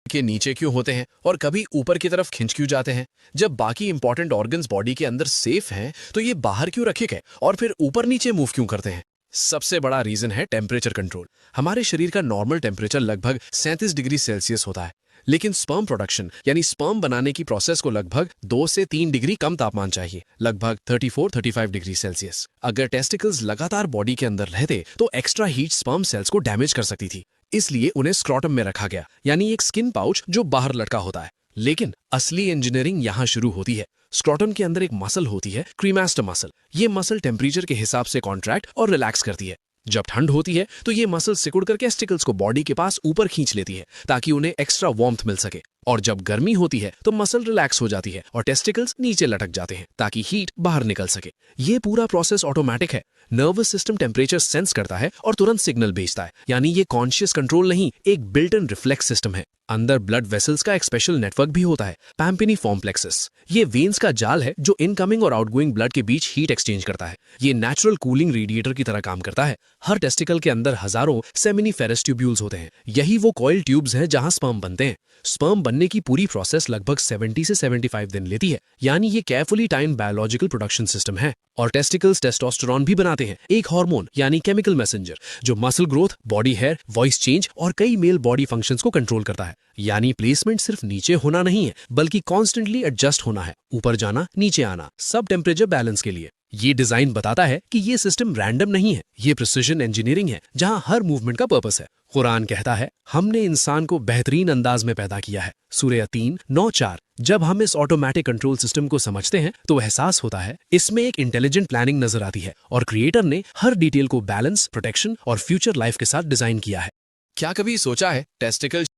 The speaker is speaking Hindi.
के नीचे क्यों होते हैं और कभी ऊपर की तरफ खिंच क्यों जाते हैं? जब बाकी इंपॉर्टेंट ऑर्गन्स बॉडी के अंदर सेफ हैं, तो ये बाहर क्यों रखे गए और फिर ऊपर नीचे मूव क्यों करते हैं? सबसे बड़ा रीजन है टेम्परेचर कंट्रोल। हमारे शरीर का नॉर्मल टेम्परेचर लगभग 37 डिग्री सेल्सियस होता है, लेकिन स्पर्म प्रोडक्शन यानी स्पर्म बनाने की प्रोसेस को लगभग 2 से 3 डिग्री कम तापमान चाहिए, लगभग 34-35 डिग्री सेल्सियस। अगर टेस्टिकल्स लगातार बॉडी के अंदर रहते तो एक्स्ट्रा हीट स्पर्म सेल्स को डैमेज कर सकती थी, इसलिए उन्हें स्क्रॉटम में रखा गया, यानी एक स्किन पाउच जो बाहर लटका होता है। लेकिन असली इंजीनियरिंग यहाँ शुरू होती है। स्क्रॉटम के अंदर एक मसल होती है, क्रीमास्टर मसल। ये मसल टेम्परेचर के हिसाब से कॉन्ट्रैक्ट और रिलैक्स करती है। जब ठंड होती है तो ये मसल सिकुड़ कर टेस्टिकल्स को बॉडी के पास ऊपर खींच लेती है ताकि उन्हें एक्स्ट्रा वार्मथ मिल सके, और जब गर्मी होती है तो मसल रिलैक्स हो जाती है और टेस्टिकल्स नीचे लटक जाते हैं ताकि हीट बाहर निकल सके। ये पूरा प्रोसेस ऑटोमेटिक है। नर्वस सिस्टम टेम्परेचर सेंस करता है और तुरंत सिग्नल भेजता है, यानी ये कॉन्शियस कंट्रोल नहीं, एक बिल्ट इन रिफ्लेक्स सिस्टम है। अंदर ब्लड वेसल्स का एक स्पेशल नेटवर्क भी होता है, पैम्पिनिफॉर्म प्लेक्सस। ये वेन्स का जाल है जो इनकमिंग और आउटगोइंग ब्लड के बीच हीट एक्सचेंज करता है। ये नेचुरल कूलिंग रेडिएटर की तरह काम करता है। हर टेस्टिकल के अंदर हजारों सेमिनिफेरस ट्यूब्यूल्स होते हैं। यही वो कॉइल ट्यूब्स हैं जहां स्पर्म बनते हैं। स्पर्म बनने की पूरी प्रोसेस लगभग 70 से 75 दिन लेती है, यानी ये carefully time biological production system है। और टेस्टिकल्स टेस्टोस्टेरोन भी बनाते हैं, एक हार्मोन यानी केमिकल मैसेंजर जो muscle growth, body hair, voice change और कई मेल बॉडी फंक्शंस को कंट्रोल करता है। यानी प्लेसमेंट सिर्फ नीचे होना नहीं है, बल्कि कॉन्स्टेंटली एडजस्ट होना है, ऊपर जाना, नीचे आना, सब टेम्परेचर बैलेंस के लिए। ये डिजाइन बताता है कि ये सिस्टम रैंडम नहीं है, ये प्रिसिजन इंजीनियरिंग है जहां हर मूवमेंट का पर्पस है। कुरान कहता है, हमने इंसान को बेहतरीन अंदाज में पैदा किया है, सूरह 3:9-4। जब हम इस ऑटोमेटिक कंट्रोल सिस्टम को समझते हैं तो एहसास होता है इसमें एक इंटेलिजेंट प्लानिंग नजर आती है और क्रिएटर ने हर डिटेल को बैलेंस, प्रोटेक्शन और फ्यूचर लाइफ के साथ डिजाइन किया है। क्या कभी सोचा है टेस्टिकल